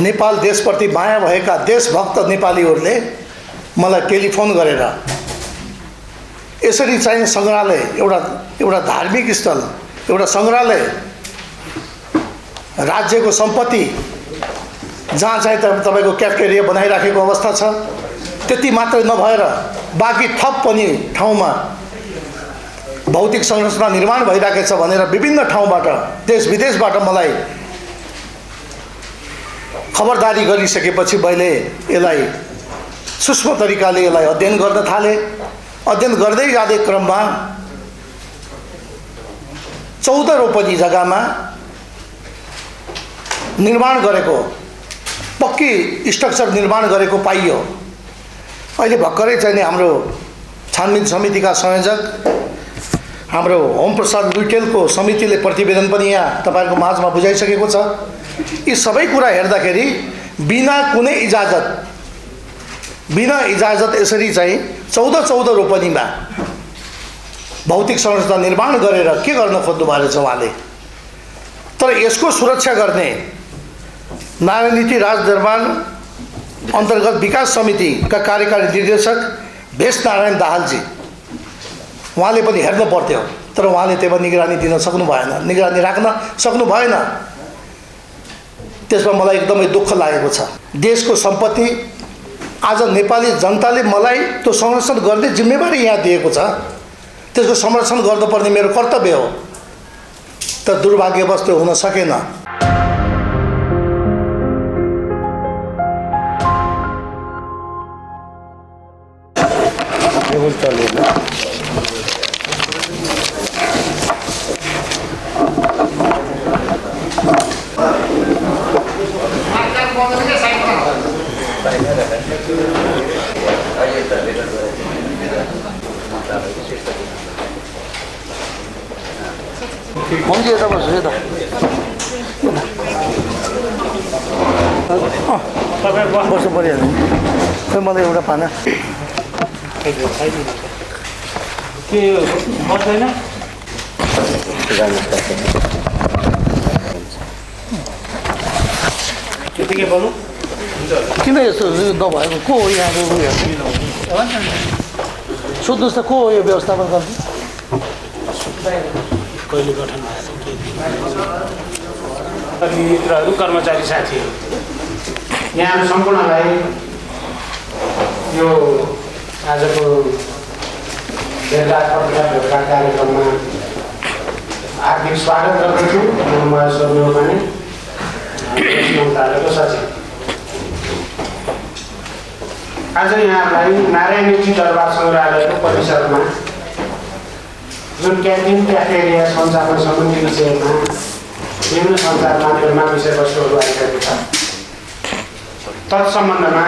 नेपाल देशप्रति माया भएका देशभक्त नेपालीहरूले मलाई टेलिफोन गरेर यसरी चाहिँ सङ्ग्रहालय एउटा धार्मिक स्थल, एउटा सङ्ग्रहालय, राज्यको सम्पत्ति जहाँ चाहिँ तपाईँको क्याफेटेरिया बनाइराखेको अवस्था छ, त्यति मात्रै नभएर बाँकी थप पनि ठाउँमा भौतिक संरचना निर्माण भइराखेको छ भनेर विभिन्न ठाउँबाट देश विदेशबाट मलाई खबरदारी गरिसकेपछि मैले यसलाई सूक्ष्म तरिकाले यसलाई अध्ययन गर्न थालेँ। अध्ययन गर्दै जाँदै क्रममा 14 रोपनी जग्गामा निर्माण गरेको पक्की स्ट्रक्चर निर्माण गरेको पाइयो। अहिले भर्खरै चाहिँ हाम्रो छानबिन समितिका संयोजक हाम्रो ओम प्रसाद लुइटेलको समितिले प्रतिवेदन पनि यहाँ तपाईहरुको माझमा बुझाइसकेको छ। यी सबै कुरा हेर्दाखेरि बिना कुनै इजाजत यसरी चाहिँ 14 रोपनीमा भौतिक संरचना निर्माण गरेर के गर्न खोज्नु भएको छ उहाँले। तर यसको सुरक्षा गर्ने नारायण नीति राजदरबार अन्तर्गत विकास समितिका कार्यकारी निर्देशक भेष नारायण दाहालजी, उहाँले पनि हेर्नु पर्थ्यो, तर उहाँले त्यसमा निगरानी दिन सक्नु भएन, निगरानी राख्न सक्नु भएन। त्यसमा मलाई एकदमै दुःख लागेको छ। देशको सम्पत्ति आज नेपाली जनताले मलाई त्यो संरक्षण गर्ने जिम्मेवारी यहाँ दिएको छ, त्यसको संरक्षण गर्नुपर्ने मेरो कर्तव्य हो। तर दुर्भाग्यवश त्यो हुन सकेन। बस्नु परिहाल्यो। खै मलाई एउटा पाना के बस्दैन त्यतिकै बोल्नु। किन यस्तो नभएको? को हो यहाँको सोध्नुहोस् त, को हो यो व्यवस्थापन गर्ने? कहिले गठन भएको मित्रहरू, कर्मचारी साथीहरू, यहाँ सम्पूर्णलाई यो आजको भेटघाट कार्यक्रममा हार्दिक स्वागत गर्दछु। म महेश्वर नेउपाने, मन्त्रालयको सचिव। आज यहाँलाई नारायण नीति दरबार सङ्ग्रहालयको परिसरमा जुन क्यान्टिन क्याफेटेरिया सञ्चालन सम्बन्धी विषयमा विभिन्न सञ्चार माध्यममा विषयवस्तुहरू आइरहेको छ, तत्सम्बन्धमा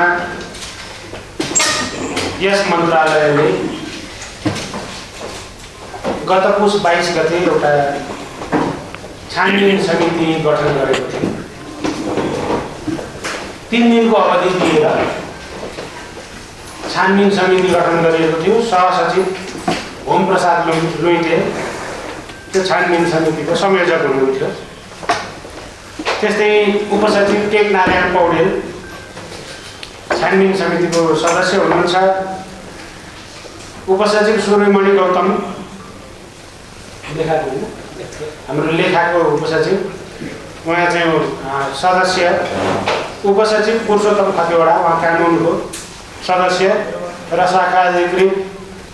यस मन्त्रालयले गत पुस 22 गते एउटा छानबिन समिति गठन गरेको थियो। 3 दिनको अवधि दिएर छानबिन समिति गठन गरिएको थियो। सहसचिव ओम प्रसाद लुइटेल त्यो छानबिन समितिको संयोजक हुनुहुन्थ्यो। त्यस्तै उपसचिव टेक नारायण पौडेल छानबिन समितिको सदस्य हुनुहुन्छ। उपसचिव सूर्यमणि गौतम हाम्रो लेखाको उपसचिव, उहाँ चाहिँ सदस्य। उपसचिव पुरुषोत्तम खतिवडा, उहाँ कानुनको सदस्य र शाखा अधिकृत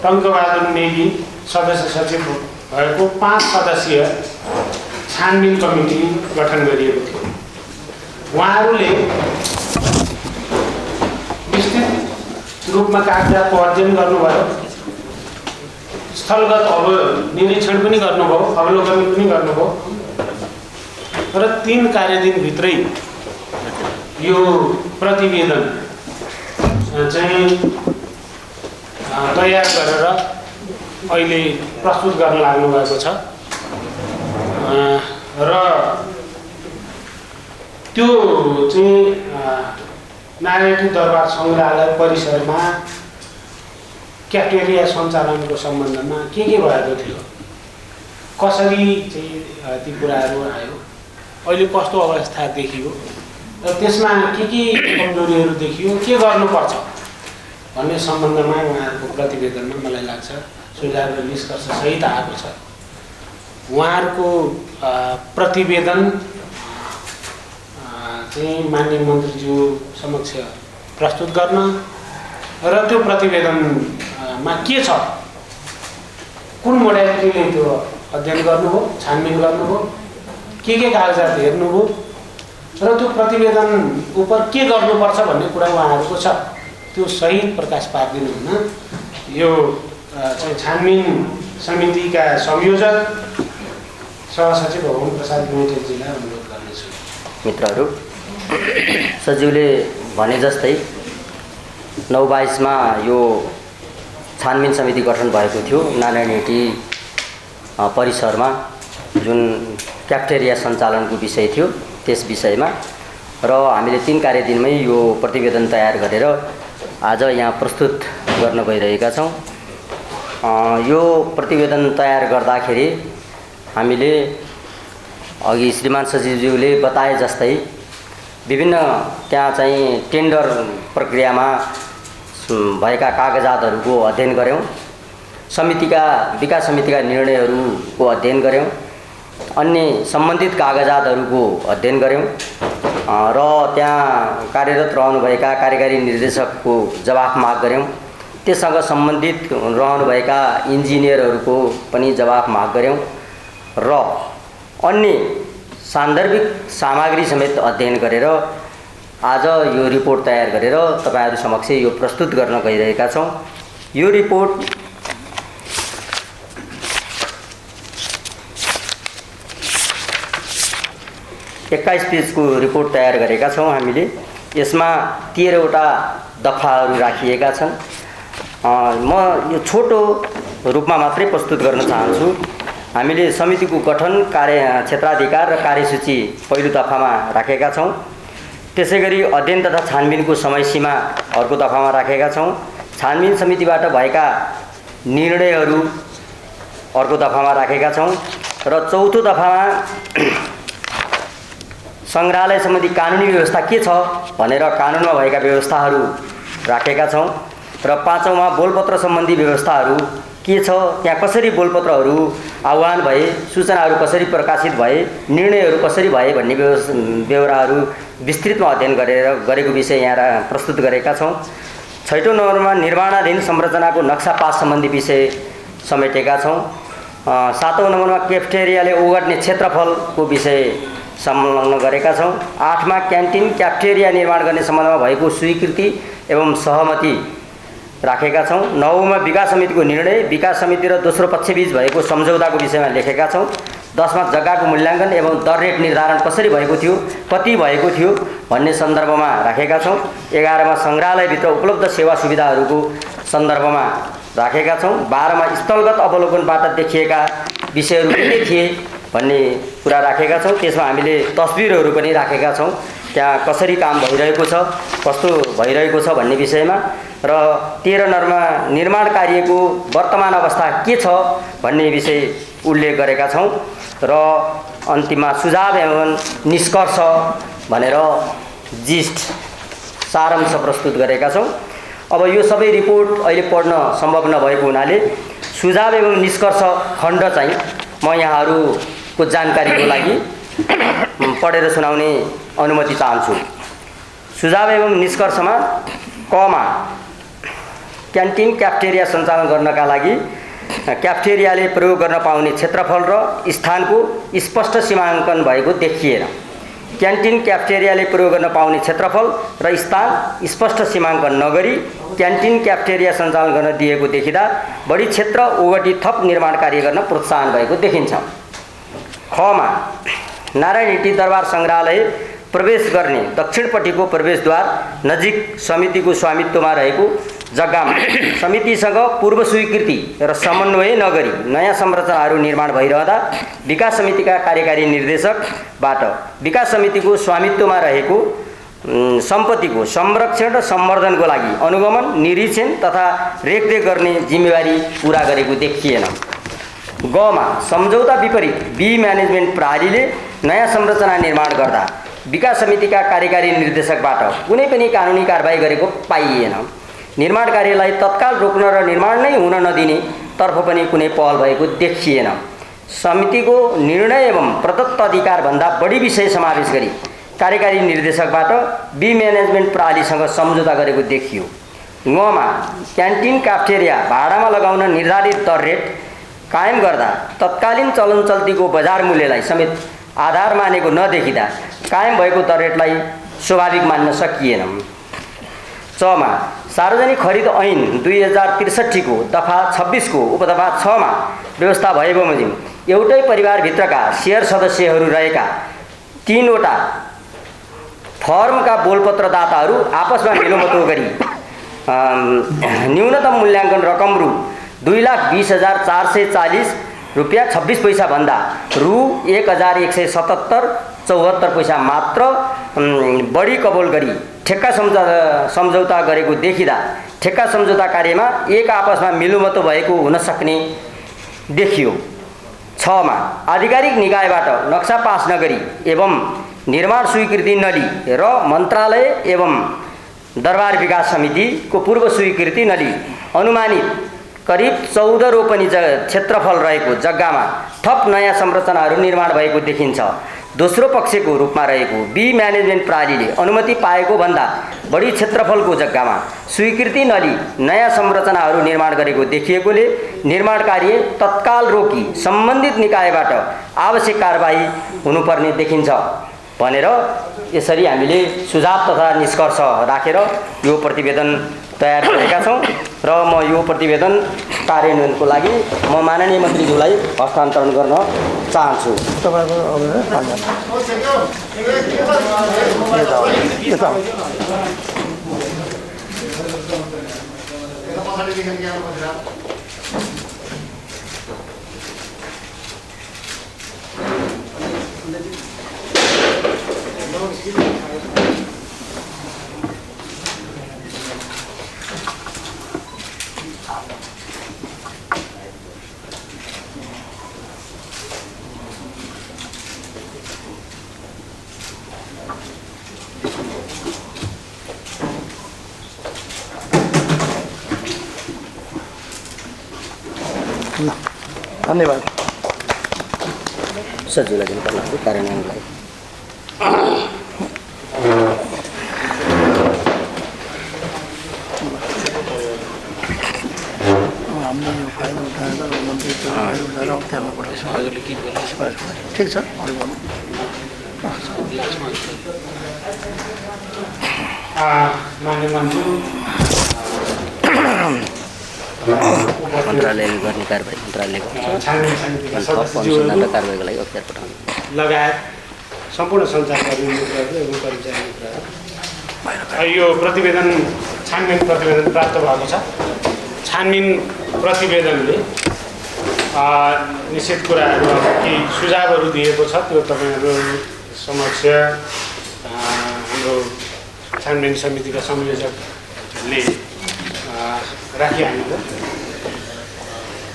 टङ्कबहादुर नेगी सदस्य सचिव भएको 5 सदस्यीय छानबिन कमिटी गठन गरिएको थियो। उहाँहरूले विस्तृत रूपमा कागजातको अध्ययन गर्नुभयो, स्थलगत निरीक्षण पनि गर्नुभयो, अवलोकन पनि गर्नुभयो र 3 कार्यदिनभित्रै यो प्रतिवेदन चाहिँ तयार गरेर अहिले प्रस्तुत गर्न लाग्नु भएको छ। र त्यो चाहिँ नारायण दरबार सङ्ग्रहालय परिसरमा क्याफेटेरिया सञ्चालनको सम्बन्धमा के भएको थियो, कसरी चाहिँ ती कुराहरू आयो अहिले कस्तो अवस्था देखियो र त्यसमा के कमजोरीहरू देखियो, के गर्नुपर्छ भन्ने सम्बन्धमा उहाँहरूको प्रतिवेदनमा मलाई लाग्छ सुझाव र निष्कर्ष सहित आएको छ। उहाँहरूको प्रतिवेदन चाहिँ माननीय मन्त्रीज्यू समक्ष प्रस्तुत गर्न र त्यो प्रतिवेदनमा के छ, कुन मोडालिटीले त्यो अध्ययन गर्नुभयो, छानबिन गर्नुभयो, के कागजात हेर्नुभयो र त्यो प्रतिवेदन उप के गर्नुपर्छ भन्ने कुरा उहाँहरूको छ, त्यो सहित प्रकाश पारिदिनुहुन यो चाहिँ छानबिन समितिका संयोजक सहसचिव ओम प्रसाद लुइटेलजीलाई अनुरोध गर्नेछु। मित्रहरू, सचिवले भने जस्तै 9/22 यो छानबिन समिति गठन भएको थियो नारायणहिटी परिसरमा, जुन क्याफ्टेरिया सञ्चालनको विषय थियो त्यस विषयमा, र हामीले 3 कार्यदिनमै यो प्रतिवेदन तयार गरेर आज यहाँ प्रस्तुत गर्न गइरहेका छौँ। यो प्रतिवेदन तयार गर्दाखेरि हामीले अघि श्रीमान सचिवज्यूले बताए जस्तै विभिन्न त्यहाँ चाहिँ टेन्डर प्रक्रियामा भएका कागजातहरूको अध्ययन गऱ्यौँ, विकास समितिका निर्णयहरूको अध्ययन गऱ्यौँ, अन्य सम्बन्धित कागजातहरूको अध्ययन गऱ्यौँ र त्यहाँ कार्यरत रहनुभएका कार्यकारी निर्देशकको जवाफ माग गऱ्यौँ। त्यससँग सम्बन्धित रहनुभएका इन्जिनियरहरूको पनि जवाफ माग गऱ्यौँ र अन्य सान्दर्भिक सामग्री समेत अध्ययन गरेर आज यो रिपोर्ट तयार गरेर तपाईहरु समक्ष यो प्रस्तुत गर्न गइरहेका छौँ। यो रिपोर्ट एक्काइस पेजको रिपोर्ट तयार गरेका छौँ हामीले। यसमा 13 वटा दफाहरू राखिएका छन्। म यो छोटो रूपमा मात्रै प्रस्तुत गर्न चाहन्छु। हामीले समितिको गठन, क्षेत्राधिकार र कार्यसूची पहिलो दफामा राखेका छौँ। त्यसैगरी अध्ययन तथा छानबिनको समय सीमा अर्को दफामा राखेका छौँ। छानबिन समितिबाट भएका निर्णयहरू अर्को दफामा राखेका छौँ र चौथो दफामा संग्रहालय सम्बन्धी कानुनी व्यवस्था के छ भनेर कानुनमा भएका व्यवस्थाहरू राखेका छौँ र पाँचौँमा बोलपत्र सम्बन्धी व्यवस्थाहरू के छ, त्यहाँ कसरी बोलपत्रहरू आह्वान भए, सूचनाहरू कसरी प्रकाशित भए, निर्णयहरू कसरी भए भन्ने व्यवहारहरू विस्तृतमा अध्ययन गरेको विषय यहाँ प्रस्तुत गरेका छौँ। छैटौँ नम्बरमा निर्माणाधीन संरचनाको नक्सा पास सम्बन्धी विषय समेटेका छौँ। सातौँ नम्बरमा क्याफ्टेरियाले ओगट्ने क्षेत्रफलको विषय संलग्न गरेका छौँ। 8मा क्यान्टिन क्याफ्टेरिया निर्माण गर्ने सम्बन्धमा भएको स्वीकृति एवं सहमति राखेका छौँ। 9मा विकास समितिको निर्णय, विकास समिति र दोस्रो पक्षबीच भएको सम्झौताको विषयमा लेखेका छौँ। 10मा जग्गाको मूल्याङ्कन एवं दर रेट निर्धारण कसरी भएको थियो, कति भएको थियो भन्ने सन्दर्भमा राखेका छौँ। 11मा सङ्ग्रहालयभित्र उपलब्ध सेवा सुविधाहरूको सन्दर्भमा राखेका छौँ। 12मा स्थलगत अवलोकनबाट देखिएका विषयहरू के थिए भन्ने कुरा राखेका छौँ। त्यसमा हामीले तस्बिरहरू पनि राखेका छौँ, त्यहाँ कसरी काम भइरहेको छ, कस्तो भइरहेको छ भन्ने विषयमा। र 13 नम्बरमा निर्माण कार्यको वर्तमान अवस्था के छ भन्ने विषय उल्लेख गरेका छौँ र अन्तिममा सुझाव एवं निष्कर्ष भनेर जिस्ट सारांश प्रस्तुत गरेका छौँ। अब यो सबै रिपोर्ट अहिले पढ्न सम्भव नभएको हुनाले सुझाव एवं निष्कर्ष खण्ड चाहिँ म यहाँहरूको जानकारीको लागि पढेर सुनाउने अनुमति चाहन्छु। सुझाव एवं निष्कर्षमा कमा क्यान्टिन क्याफ्टेरिया सञ्चालन गर्नका लागि क्याफ्टेरियाले प्रयोग गर्न पाउने क्षेत्रफल र स्थानको स्पष्ट सीमाङ्कन भएको देखिएन। क्यान्टिन क्याफ्टेरियाले प्रयोग गर्न पाउने क्षेत्रफल र स्थान स्पष्ट सीमाङ्कन नगरी क्यान्टिन क्याफ्टेरिया सञ्चालन गर्न दिएको देखिँदा बढी क्षेत्र ओगटी थप निर्माण कार्य गर्न प्रोत्साहन भएको देखिन्छ। खमा नारायणहिटी दरबार सङ्ग्रहालय प्रवेश गर्ने दक्षिणपट्टिको प्रवेशद्वार नजिक समितिको स्वामित्वमा रहेको जग्गामा समितिसँग पूर्व स्वीकृति र समन्वय नगरी नयाँ संरचनाहरू निर्माण भइरहँदा विकास समितिका कार्यकारी निर्देशकबाट विकास समितिको स्वामित्वमा रहेको सम्पत्तिको संरक्षण र सम्वर्धनको लागि अनुगमन, निरीक्षण तथा रेखदेख गर्ने जिम्मेवारी पुरा गरेको देखिएन। गमा सम्झौता विपरीत बी म्यानेजमेन्ट प्रणालीले नयाँ संरचना निर्माण गर्दा विकास समितिका कार्यकारी निर्देशकबाट कुनै पनि कानुनी कारबाही गरेको पाइएन। निर्माण कार्यलाई तत्काल रोक्न र निर्माण नै हुन नदिने तर्फ पनि कुनै पहल भएको देखिएन। समितिको निर्णय एवं प्रदत्त अधिकारभन्दा बढी विषय समावेश गरी कार्यकारी निर्देशकबाट बी म्यानेजमेन्ट प्रणालीसँग सम्झौता गरेको देखियो। मा क्यान्टिन काफ्टेरिया भाडामा लगाउन निर्धारित दर रेट कायम गर्दा तत्कालीन चलन चल्तीको बजार मूल्यलाई समेत आधार मानेको नदेखिँदा कायम भएको दर रेटलाई स्वाभाविक मान्न सकिएन। मा सार्वजनिक खरिद ऐन 2063 को दफा 26 को उपदफा 6 मा व्यवस्था भए बमोजिम एउटै परिवारभित्रका शेयर सदस्यहरू रहेका 3 वटा फर्मका बोलपत्रदाताहरू आपसमा मेलोमतो गरी न्यूनतम मूल्याङ्कन रकम रु 2,20,440 रुपियाँ 26 पैसा भन्दा रु 1,177.74 पैसा मात्र बढी कबोल गरी ठेक्का सम्झौता गरेको देखिँदा ठेक्का सम्झौता कार्यमा एक आपसमा मिलोमतो भएको हुन सक्ने देखियो। 6 आधिकारिक निकायबाट नक्सा पास नगरी एवं निर्माण स्वीकृति नलिई र मन्त्रालय एवं दरबार विकास समितिको पूर्व स्वीकृति नलिई अनुमानित करिब 14 रोपनी क्षेत्रफल रहेको जग्गामा थप नयाँ संरचनाहरू निर्माण भएको देखिन्छ। दोस्रो पक्षको रूपमा रहेको बी म्यानेजमेन्ट प्रणालीले अनुमति पाएको भन्दा बढी क्षेत्रफलको जग्गामा स्वीकृति नलिई नयाँ संरचनाहरू निर्माण गरेको देखिएकोले निर्माण कार्य तत्काल रोकी सम्बन्धित निकायबाट आवश्यक कारबाही हुनुपर्ने देखिन्छ भनेर यसरी हामीले सुझाव तथा निष्कर्ष राखेर यो प्रतिवेदन तयार गरेका छौँ र म यो प्रतिवेदन कार्यान्वयनको लागि म माननीय मन्त्रीज्यूलाई हस्तान्तरण गर्न चाहन्छु। धन्यवाद। सजिलो दिनुपर्ला कार्यान्वयनलाई। ठिक छ। मान्य मन्त्री मन्त्रालयले गर्ने कारबाही मन्त्रालयले अनुसन्धान र कारबाहीको लागि अख्तियार पठाउनु लगायत सम्पूर्ण सञ्चारकर्मी मित्रहरू एवं कर्मचारी मित्रहरू यो प्रतिवेदन छानबिन प्रतिवेदन प्राप्त भएको छ। छानबिन प्रतिवेदनले निश्चित कुराहरू केही सुझावहरू दिएको छ त्यो तपाईँहरू समक्ष हाम्रो छानबिन समितिका संयोजकले राखिहाल्नु।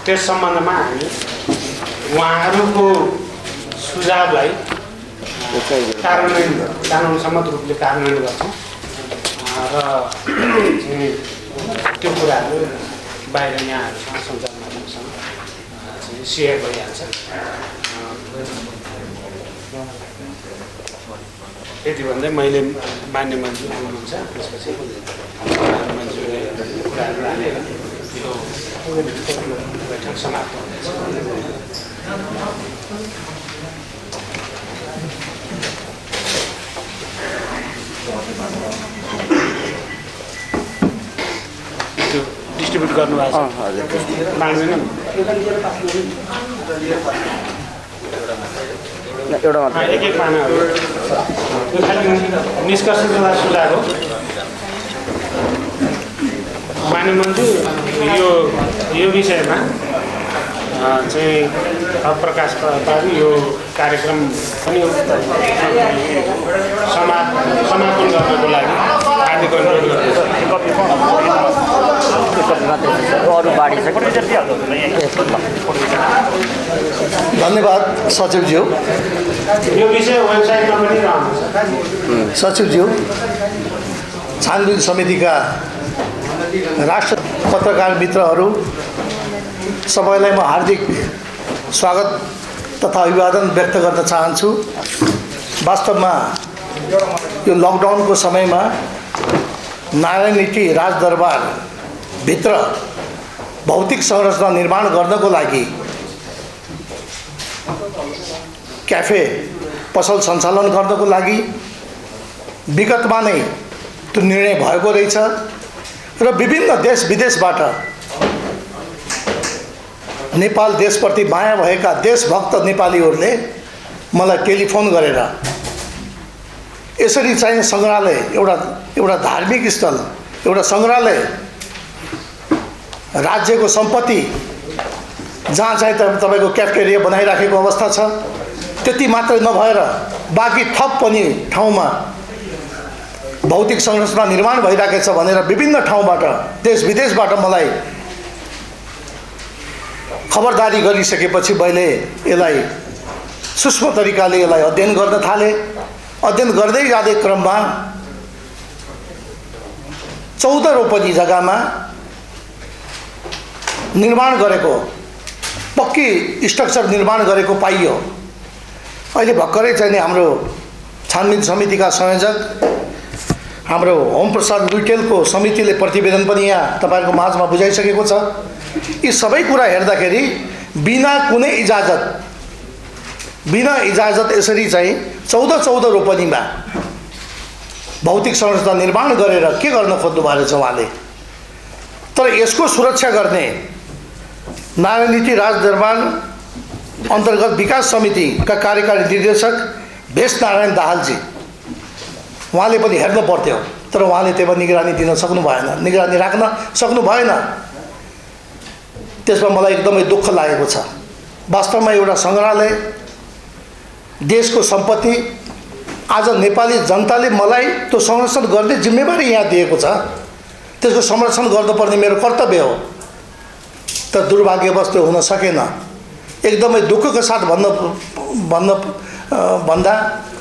त्यस सम्बन्धमा हामी उहाँहरूको सुझावलाई कानुन सम्मत रूपले कार्यान्वयन गर्छौँ र त्यो कुराहरू बाहिर यहाँहरूसँग सञ्चार माध्यमसँग सेयर भइहाल्छ। यति भन्दै मैले मान्य मन्त्री हुनुहुन्छ त्यसपछि मन्त्रीले कुराहरू हालेर यो बैठक समाप्त हुनेछ। त्यो डिस्ट्रिब्युट गर्नुभएको छ माग्दैन एउटा मात्र एक एक पानाहरू त्यो खालि निष्कर्ष तथा सुझाव हो। मान्य मन्त्री यो विषयमा चाहिँ प्रकाश पारी यो कार्यक्रम पनि समापन गर्नको लागि हार्दिक अनुरोध गर्दछु। अरू बाढी छ। धन्यवाद सचिवज्यू। यो विषय वेबसाइटमा पनि रहन्छ। सचिवज्यू, छानबिन समितिका राष्ट्र पत्रकार मित्रहरू सबैलाई म हार्दिक स्वागत तथा अभिवादन व्यक्त गर्न चाहन्छु। वास्तवमा यो लकडाउनको समयमा नारायण नीति राजदरबार भित्र भौतिक संरचना निर्माण गर्नको लागि क्याफे पसल सञ्चालन गर्नको लागि विगतमा नै त्यो निर्णय भएको रहेछ र विभिन्न देश विदेशबाट नेपाल देशप्रति माया भएका देशभक्त नेपालीहरूले मलाई टेलिफोन गरेर यसरी चाहिँ सङ्ग्रहालय एउटा धार्मिक स्थल, एउटा सङ्ग्रहालय राज्यको सम्पत्ति जहाँ चाहिँ तपाईँको क्याफेटेरिया बनाइराखेको अवस्था छ, त्यति मात्रै नभएर बाँकी थप पनि ठाउँमा भौतिक संरचना निर्माण भइरहेको छ भनेर विभिन्न ठाउँबाट देश विदेशबाट मलाई खबरदारी गरिसकेपछि मैले यसलाई सूक्ष्म तरिकाले यसलाई अध्ययन गर्न थालेँ। अध्ययन गर्दै जाँदै क्रममा 14 रोपनी जग्गामा निर्माण गरेको पक्की स्ट्रक्चर निर्माण गरेको पाइयो। अहिले भर्खरै चाहिँ हाम्रो छानबिन समितिका संयोजक हाम्रो ओम प्रसाद लुइटेलको समितिले प्रतिवेदन पनि यहाँ तपाईँहरूको माझमा बुझाइसकेको छ। यी सबै कुरा हेर्दाखेरि बिना कुनै इजाजत यसरी चाहिँ 14 रोपनीमा भौतिक संरचना निर्माण गरेर के गर्न खोज्नु भएको छ उहाँले। तर यसको सुरक्षा गर्ने नारायण नीति राजदरबार अन्तर्गत विकास समितिका कार्यकारी निर्देशक भेष नारायण दाहालजी, उहाँले पनि हेर्नु पर्थ्यो, तर उहाँले त्यसमा निगरानी दिन सक्नु भएन, निगरानी राख्न सक्नु भएन। त्यसमा मलाई एकदमै दुःख लागेको छ। वास्तवमा एउटा सङ्ग्रहालय देशको सम्पत्ति, आज नेपाली जनताले मलाई त्यो संरक्षण गर्ने जिम्मेवारी यहाँ दिएको छ, त्यसको संरक्षण गर्नुपर्ने मेरो कर्तव्य हो। तर दुर्भाग्यवश त्यो हुन सकेन। एकदमै दुःखको साथ भन्दा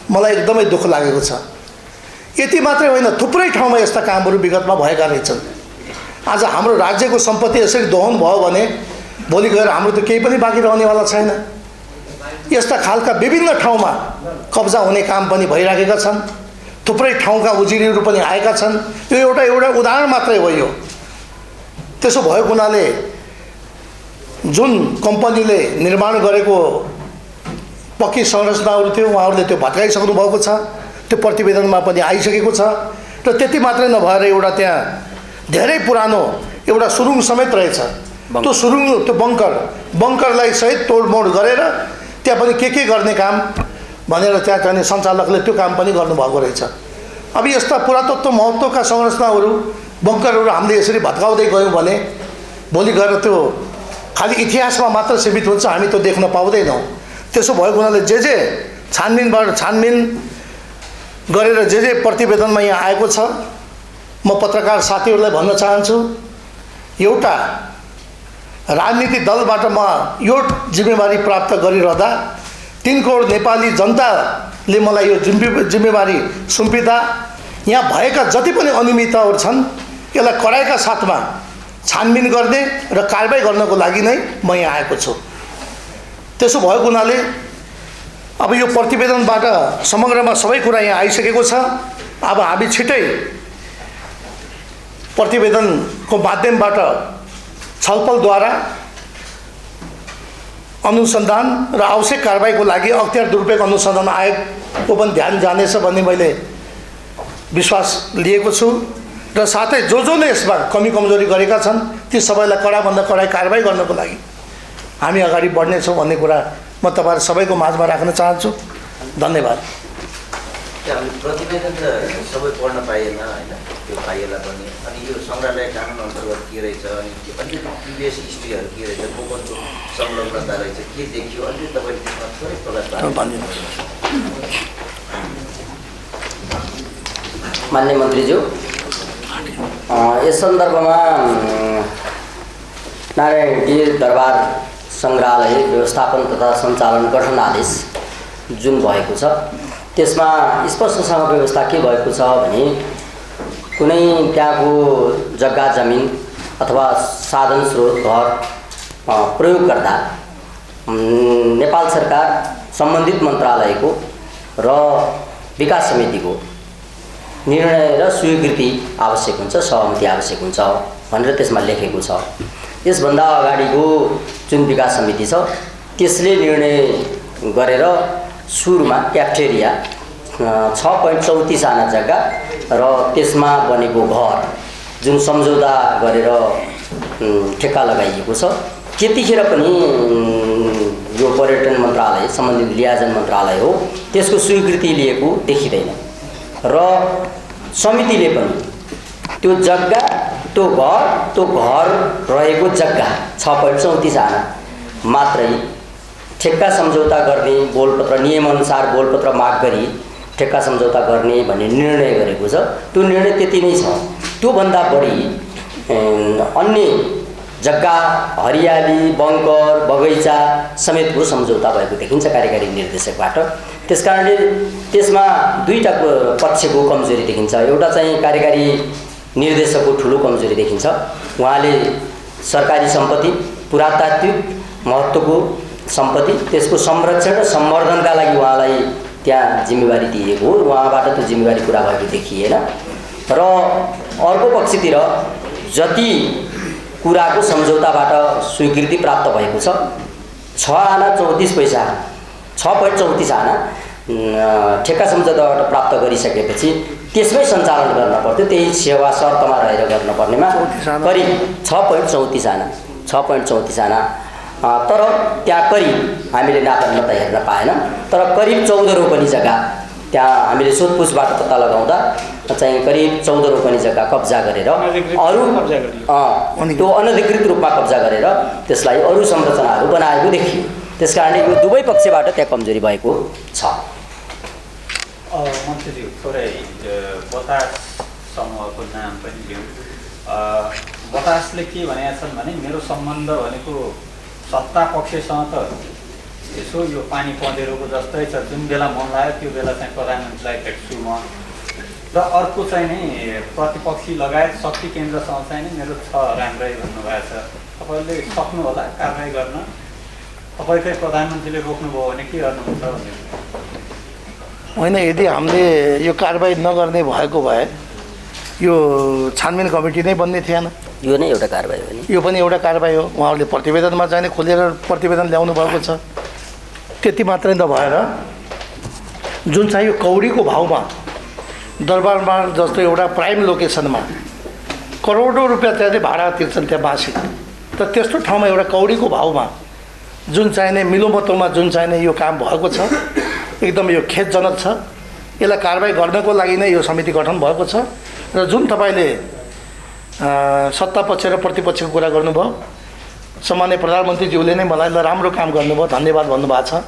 मलाई एकदमै दुःख लागेको छ। यति मात्रै होइन, थुप्रै ठाउँमा यस्ता कामहरू विगतमा भएका रहेछन्। आज हाम्रो राज्यको सम्पत्ति यसरी दोहन भयो भने भोलि गएर हाम्रो त केही पनि बाँकी रहनेवाला छैन। यस्ता खालका विभिन्न ठाउँमा कब्जा हुने काम पनि भइराखेका छन्। थुप्रै ठाउँका उजुरीहरू पनि आएका छन्। यो एउटा उदाहरण मात्रै हो। यो त्यसो भएको हुनाले जुन कम्पनीले निर्माण गरेको पक्की संरचनाहरू थियो उहाँहरूले त्यो भत्काइसक्नु भएको छ। त्यो प्रतिवेदनमा पनि आइसकेको छ। र त्यति मात्रै नभएर एउटा त्यहाँ धेरै पुरानो एउटा सुरुङ समेत रहेछ। त्यो सुरुङ, त्यो बङ्करलाई सहित तोडमोड गरेर त्यहाँ पनि के गर्ने काम भनेर त्यहाँ चाहिँ सञ्चालकले त्यो काम पनि गर्नुभएको रहेछ। अब यस्ता पुरातत्व महत्त्वका संरचनाहरू, बङ्करहरू हामीले यसरी भत्काउँदै गयौँ भने भोलि गएर त्यो खालि इतिहासमा मात्र सीमित हुन्छ, हामी त्यो देख्न पाउँदैनौँ। त्यसो भएको हुनाले जे छानबिन गरेर जे प्रतिवेदनमा यहाँ आएको छ, म पत्रकार साथीहरूलाई भन्न चाहन्छु, एउटा राजनीतिक दलबाट म यो जिम्मेवारी प्राप्त गरिरहँदा 3 करोड नेपाली जनताले मलाई यो जिम्मेवारी सुम्पिँदा यहाँ भएका जति पनि अनियमितताहरू छन् यसलाई कडाइका साथमा छानबिन गर्ने र कारबाही गर्नको लागि नै म यहाँ आएको छु। त्यसो भएको हुनाले अब यो प्रतिवेदनबाट समग्रमा सबै कुरा यहाँ आइसकेको छ। अब हामी छिटै प्रतिवेदनको माध्यमबाट छलफलद्वारा अनुसन्धान र आवश्यक कारबाहीको लागि अख्तियार दुरुपयोग अनुसन्धान आयोगको पनि ध्यान जानेछ भन्ने मैले विश्वास लिएको छु। र साथै जसले यसमा कमी कमजोरी गरेका छन् ती सबैलाई कडाभन्दा कडाई कारबाही गर्नको लागि हामी अगाडि बढ्नेछौँ भन्ने कुरा म तपाईहरु सबैको माझमा राख्न चाहन्छु। धन्यवाद। प्रतिवेदन त सबै पढ्न पाइएन हैन, त्यो पाइएला पनि। अनि यो संग्रहालय कानुन अन्तर्गत के रहेछ, अनि अलिकति प्रिभियस हिस्ट्रीहरू के रहेछ, को कसको संलग्नता रहेछ, के देखियो, अलिकति तपाईँले त्यसमा थोरै प्रकाश पार्नु। मान्य मन्त्रीज्यू, यस सन्दर्भमा नारायण दरबार सङ्ग्रहालय व्यवस्थापन तथा सञ्चालन गठन आदेश जुन भएको छ त्यसमा स्पष्टसँग व्यवस्था के भएको छ भने कुनै त्यहाँको जग्गा जमिन अथवा साधन स्रोत घर प्रयोग गर्दा नेपाल सरकार सम्बन्धित मन्त्रालयको र विकास समितिको निर्णय र स्वीकृति आवश्यक हुन्छ, सहमति आवश्यक हुन्छ भनेर त्यसमा लेखेको छ। यसभन्दा अगाडिको जुन विकास समिति छ त्यसले निर्णय गरेर सुरुमा क्याफ्टेरिया 6.34 आना जग्गा र त्यसमा बनेको घर जुन सम्झौता गरेर ठेक्का लगाइएको छ त्यतिखेर पनि यो पर्यटन मन्त्रालय सम्बन्धित लियाजन मन्त्रालय हो, त्यसको स्वीकृति लिएको देखिँदैन र समितिले पनि त्यो जग्गा त्यो घर रहेको जग्गा 6.34 आना मात्रै ठेक्का सम्झौता गर्ने बोलपत्र नियमअनुसार बोलपत्र माग गरी ठेक्का सम्झौता गर्ने भन्ने निर्णय गरेको छ। त्यो निर्णय त्यति नै छ। त्योभन्दा बढी अन्य जग्गा हरियाली बङ्कर बगैँचा समेतको सम्झौता भएको देखिन्छ कार्यकारी निर्देशकबाट। त्यसकारणले त्यसमा दुईटा पक्षको कमजोरी देखिन्छ। एउटा चाहिँ कार्यकारी निर्देशकको ठुलो कमजोरी देखिन्छ। उहाँले सरकारी सम्पत्ति पुरातात्विक महत्त्वको सम्पत्ति त्यसको संरक्षण र सम्वर्धनका लागि उहाँलाई त्यहाँ जिम्मेवारी दिएको हो, उहाँबाट त्यो जिम्मेवारी पुरा भएको देखिएन। र अर्को पक्षतिर जति कुराको सम्झौताबाट स्वीकृति प्राप्त भएको छ 6 आना 34 पैसा 6.34 आना ठेक्का सम्झौताबाट प्राप्त गरिसकेपछि त्यसमै सञ्चालन गर्न पर्थ्यो। त्यही सेवा शर्तमा रहेर गर्नुपर्नेमा करिब 6.34 आना 6.34 आना तर त्यहाँ करिब हामीले नाप्न त हेर्न पाएन, तर करिब 14 रोपनी जग्गा त्यहाँ हामीले सोधपुछबाट पत्ता लगाउँदा चाहिँ करिब 14 रोपनी जग्गा कब्जा गरेर अरू त्यो अनधिकृत रूपमा कब्जा गरेर त्यसलाई अरू संरचनाहरू बनाएको देखियो। त्यसकारणले यो दुवै पक्षबाट त्यहाँ कमजोरी भएको छ। मन्त्रीज्यू थोरै बतास समूहको नाम पनि लिउँ। बतासले के भनेका छन् भने मेरो सम्बन्ध भनेको सत्ता पक्षसँग त यसो यो पानी पँधेरोको जस्तै छ, जुन बेला मन लाग्यो त्यो बेला चाहिँ प्रधानमन्त्रीलाई भेट्छु म, र अर्को चाहिँ नि प्रतिपक्षी लगायत शक्ति केन्द्रसँग चाहिँ नि मेरो छ राम्रै भन्नुभएको छ। तपाईँले सक्नु होला कारबाही गर्न, तपाईँकै प्रधानमन्त्रीले रोक्नुभयो भने के गर्नुहुन्छ भन्ने होइन। यदि हामीले यो कारबाही नगर्ने भएको भए यो छानबिन कमिटी नै बन्ने थिएन। यो नै एउटा कारबाही हो नि, यो पनि एउटा कारबाही हो। उहाँहरूले प्रतिवेदनमा चाहिँ खोलेर प्रतिवेदन ल्याउनु भएको छ। त्यति मात्रै नभएर जुन चाहिँ यो कौडीको भाउमा दरबारमा जस्तो एउटा प्राइम लोकेसनमा करोडौँ रुपियाँ त्यहाँ भाडा तिर्छन् त्यहाँ मासिक, त त्यस्तो ठाउँमा एउटा कौडीको भाउमा जुन चाहिने मिलोमतोमा जुन चाहिने यो काम भएको छ एकदम यो खेदजनक छ। यसलाई कारबाही गर्नको लागि नै यो समिति गठन भएको छ। र जुन तपाईँले सत्ता पक्ष र प्रतिपक्षको कुरा गर्नुभयो, सामान्य प्रधानमन्त्रीज्यूले नै मलाई ल राम्रो काम गर्नुभयो धन्यवाद भन्नुभएको छ।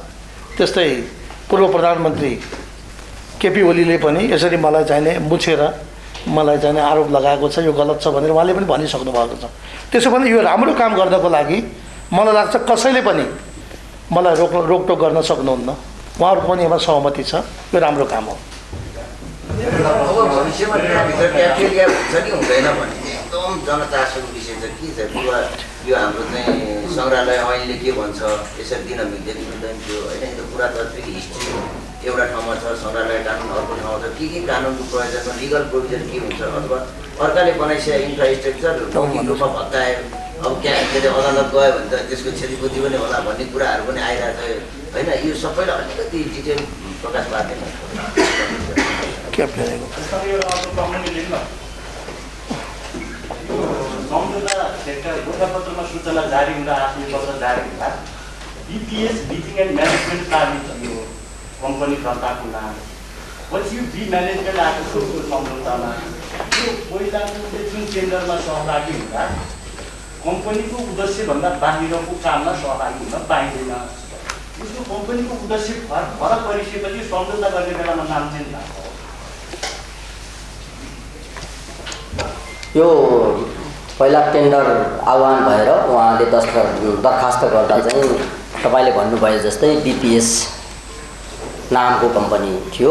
त्यस्तै पूर्व प्रधानमन्त्री केपी ओलीले पनि यसरी मलाई चाहिने मुछेर मलाई चाहिने आरोप लगाएको छ, यो गलत छ भनेर उहाँले पनि भनिसक्नु भएको छ। त्यसो भने यो राम्रो काम गर्नको लागि मलाई लाग्छ कसैले पनि मलाई रोकटोक गर्न सक्नुहुन्न। उहाँहरूको पनि यसमा सहमति छ, यो राम्रो काम हो। अब भविष्यमा त्यहाँभित्र क्याफेटेरिया हुन्छ कि हुँदैन भन्ने एकदम जनचासोको विषय छ। के छ यो हाम्रो चाहिँ सङ्ग्रहालय ऐनले के भन्छ, यसरी दिन मिल्दैन मिल्दैन थियो होइन। यो पुरातात्विक हिस्ट्री एउटा ठाउँमा छ, सङ्ग्रहालय कानुन अर्को ठाउँमा छ। के कानुनको प्रयोजनमा लिगल प्रोभिजन के हुन्छ, अथवा अर्काले बनाइसके इन्फ्रास्ट्रक्चर मौखिक रूपमा भत्कायो, अब के अरे अदालत गयो भने त त्यसको क्षतिपूर्ति पनि होला भन्ने कुराहरू पनि आइरहेको छ होइन। यो सबैलाई अलिकति डिटेल प्रकाश पार्दैन। सम्झौता गोरखापत्रमा सूचना जारी हुँदा आफ्नो पत्र जारी हुँदा बिपिएस बिजिङ एन्ड म्यानेजमेन्ट प्लानिङ यो कम्पनी दर्ताको नाम पछि यो बी म्यानेजमेन्ट आएको छ सम्झौतामा। यो पहिलाको जुन टेन्डरमा सहभागी हुँदा कम्पनीको उद्देश्यभन्दा बाहिरको काममा सहभागी हुन पाइँदैन। यसको कम्पनीको उद्देश्य फरक परिसकेपछि सम्झौता गर्ने बेलामा नाम चेन्ज भएको यो पहिला टेन्डर आह्वान भएर उहाँले दरखास्त गर्दा चाहिँ तपाईँले भन्नुभयो जस्तै बिपिएस नामको कम्पनी थियो,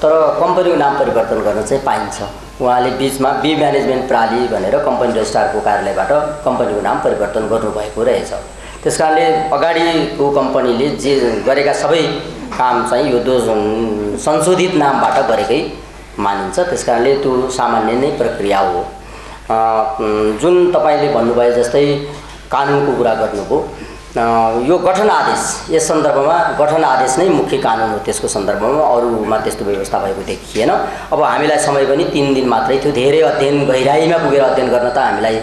तर कम्पनीको नाम परिवर्तन गर्न चाहिँ पाइन्छ। उहाँले बिचमा बी म्यानेजमेन्ट प्राली भनेर कम्पनी रजिस्ट्रारको कार्यालयबाट कम्पनीको नाम परिवर्तन गर्नुभएको रहेछ। त्यस कारणले अगाडिको कम्पनीले जे गरेका सबै काम चाहिँ यो संशोधित नामबाट गरेकै मानिन्छ। त्यस कारणले त्यो सामान्य नै प्रक्रिया हो। जुन तपाईँले भन्नुभयो जस्तै कानुनको कुरा गर्नुभयो, यो गठन आदेश, यस सन्दर्भमा गठन आदेश नै मुख्य कानुन हो। त्यसको सन्दर्भमा अरूमा त्यस्तो व्यवस्था भएको देखिएन। अब हामीलाई समय पनि 3 दिन मात्रै थियो। धेरै अध्ययन गहिराइमा पुगेर अध्ययन गर्न त हामीलाई